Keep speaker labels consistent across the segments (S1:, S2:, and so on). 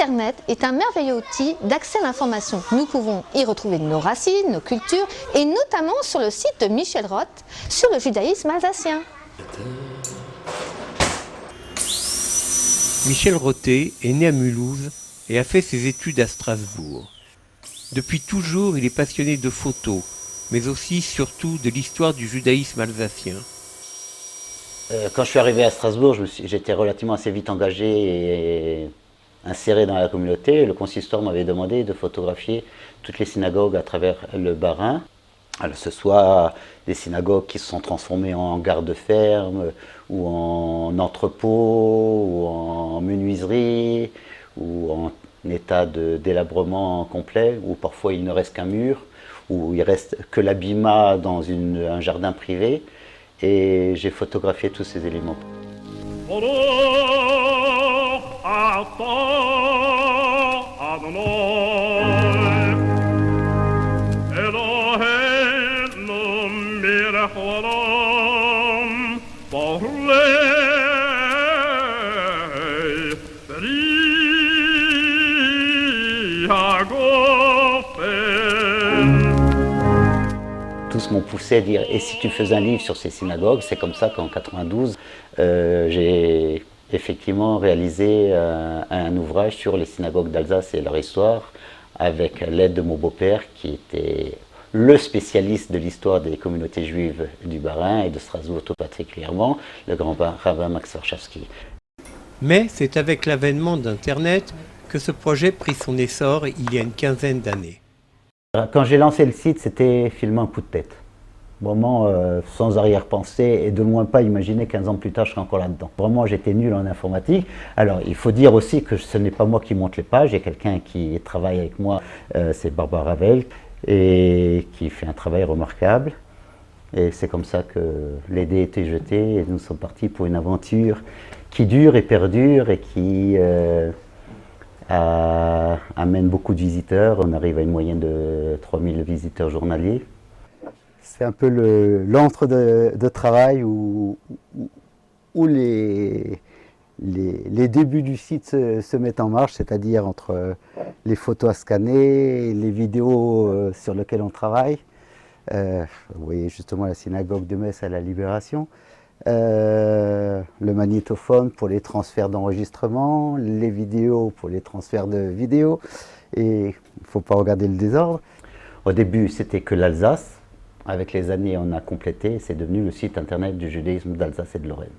S1: Internet est un merveilleux outil d'accès à l'information. Nous pouvons y retrouver nos racines, nos cultures, et notamment sur le site de Michel Roth sur le judaïsme alsacien.
S2: Michel Rotté est né à Mulhouse et a fait ses études à Strasbourg. Depuis toujours, il est passionné de photos, mais aussi, surtout, de l'histoire du judaïsme alsacien.
S3: Quand je suis arrivé à Strasbourg, j'étais relativement assez vite engagé et inséré dans la communauté. Le consistoire m'avait demandé de photographier toutes les synagogues à travers le Bas-Rhin. Alors, que ce soit des synagogues qui se sont transformées en garde-ferme, ou en entrepôt, ou en menuiserie, ou en état de délabrement complet, où parfois il ne reste qu'un mur, où il reste que l'habitat dans un jardin privé. Et j'ai photographié tous ces éléments. Tous m'ont poussé à dire « et si tu faisais un livre sur ces synagogues ?» C'est comme ça qu'en 92, j'ai effectivement réalisé un ouvrage sur les synagogues d'Alsace et leur histoire, avec l'aide de mon beau-père qui était le spécialiste de l'histoire des communautés juives du Bas-Rhin et de Strasbourg tout particulièrement, le grand rabbin Max Warschawski.
S2: Mais c'est avec l'avènement d'Internet que ce projet prit son essor il y a une quinzaine d'années.
S3: Quand j'ai lancé le site, c'était filmé un coup de tête. Vraiment sans arrière-pensée et de loin pas imaginer 15 ans plus tard je serais encore là-dedans. Vraiment j'étais nul en informatique. Alors il faut dire aussi que ce n'est pas moi qui monte les pages, il y a quelqu'un qui travaille avec moi, c'est Barbara Ravel, et qui fait un travail remarquable. Et c'est comme ça que les dés étaient jetés et nous sommes partis pour une aventure qui dure et perdure et qui amène beaucoup de visiteurs. On arrive à une moyenne de 3000 visiteurs journaliers. C'est un peu l'antre de travail où les débuts du site se mettent en marche, c'est-à-dire entre les photos à scanner, les vidéos sur lesquelles on travaille. Vous voyez justement la synagogue de Metz à la Libération. Le magnétophone pour les transferts d'enregistrement, les vidéos pour les transferts de vidéos, et il ne faut pas regarder le désordre. Au début, c'était que l'Alsace. Avec les années, on a complété, c'est devenu le site internet du judaïsme d'Alsace et de Lorraine.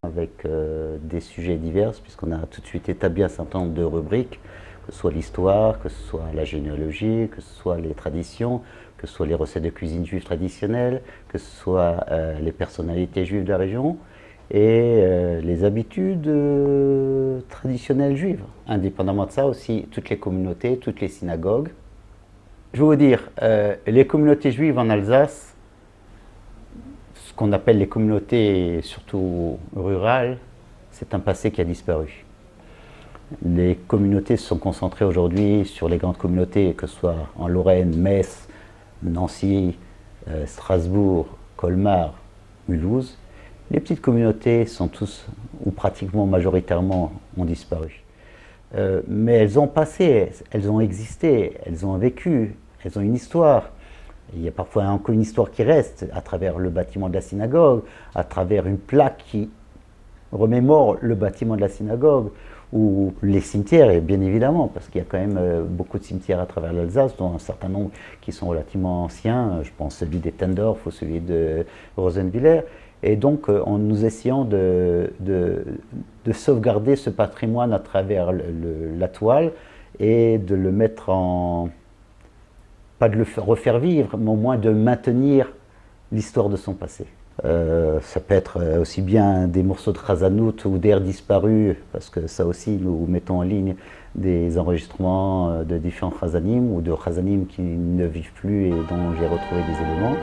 S3: Avec des sujets divers, puisqu'on a tout de suite établi un certain nombre de rubriques, que ce soit l'histoire, que ce soit la généalogie, que ce soit les traditions, que ce soit les recettes de cuisine juive traditionnelles, que ce soit les personnalités juives de la région et les habitudes traditionnelles juives. Indépendamment de ça aussi, toutes les communautés, toutes les synagogues. Je vais vous dire, les communautés juives en Alsace, ce qu'on appelle les communautés surtout rurales, c'est un passé qui a disparu. Les communautés se sont concentrées aujourd'hui sur les grandes communautés, que ce soit en Lorraine, Metz, Nancy, Strasbourg, Colmar, Mulhouse. Les petites communautés sont tous, ou pratiquement majoritairement, ont disparu. Mais elles ont passé, elles ont existé, elles ont vécu, elles ont une histoire. Il y a parfois encore une histoire qui reste à travers le bâtiment de la synagogue, à travers une plaque qui remémore le bâtiment de la synagogue, ou les cimetières, et bien évidemment, parce qu'il y a quand même beaucoup de cimetières à travers l'Alsace, dont un certain nombre qui sont relativement anciens, je pense celui d'Ettendorf ou celui de Rosenwiller. Et donc, en nous essayant de sauvegarder ce patrimoine à travers la toile et de le mettre en... pas de le refaire vivre, mais au moins de maintenir l'histoire de son passé. Ça peut être aussi bien des morceaux de Chazanout ou d'air disparu, parce que ça aussi, nous mettons en ligne des enregistrements de différents Chazanim ou de Chazanim qui ne vivent plus et dont j'ai retrouvé des éléments.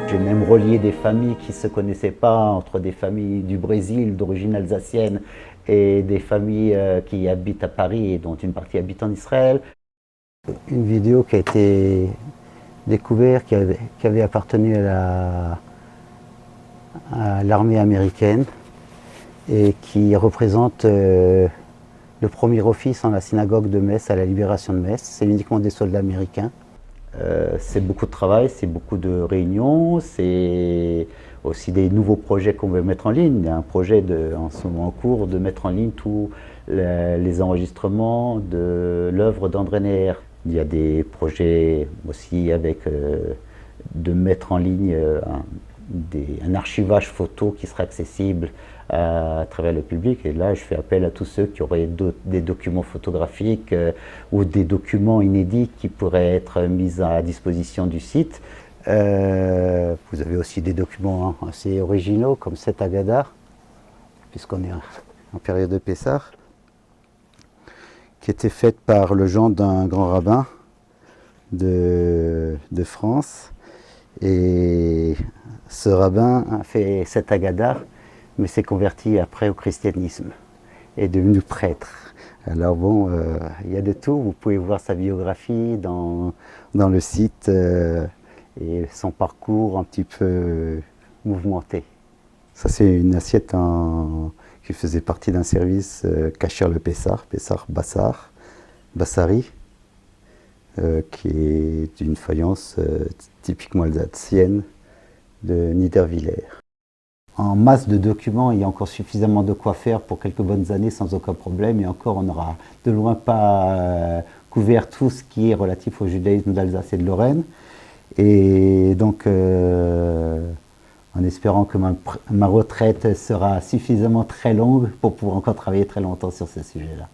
S3: J'ai même relié des familles qui ne se connaissaient pas, entre des familles du Brésil d'origine alsacienne et des familles qui habitent à Paris et dont une partie habite en Israël. Une vidéo qui a été découverte, qui avait appartenu à l'armée américaine et qui représente le premier office en la synagogue de Metz à la libération de Metz. C'est uniquement des soldats américains. C'est beaucoup de travail, c'est beaucoup de réunions, c'est aussi des nouveaux projets qu'on veut mettre en ligne. Il y a un projet en ce moment en cours de mettre en ligne tous les enregistrements de l'œuvre d'André Neher. Il y a des projets aussi de mettre en ligne un archivage photo qui serait accessible à travers le public. Et là, je fais appel à tous ceux qui auraient des documents photographiques ou des documents inédits qui pourraient être mis à disposition du site. Vous avez aussi des documents assez originaux comme cette Haggadah, puisqu'on est en période de Pessah, qui était faite par le gendre d'un grand rabbin de France. Et ce rabbin a fait cette Haggadah, mais s'est converti après au christianisme, est devenu prêtre. Alors bon, il y a de tout, vous pouvez voir sa biographie dans le site et son parcours un petit peu mouvementé. Ça c'est une assiette qui faisait partie d'un service Kasher le Pessah Bassari, qui est une faïence typiquement alsacienne de Niederwiller. En masse de documents, il y a encore suffisamment de quoi faire pour quelques bonnes années sans aucun problème. Et encore, on n'aura de loin pas couvert tout ce qui est relatif au judaïsme d'Alsace et de Lorraine. Et donc, en espérant que ma retraite sera suffisamment très longue pour pouvoir encore travailler très longtemps sur ce sujet-là.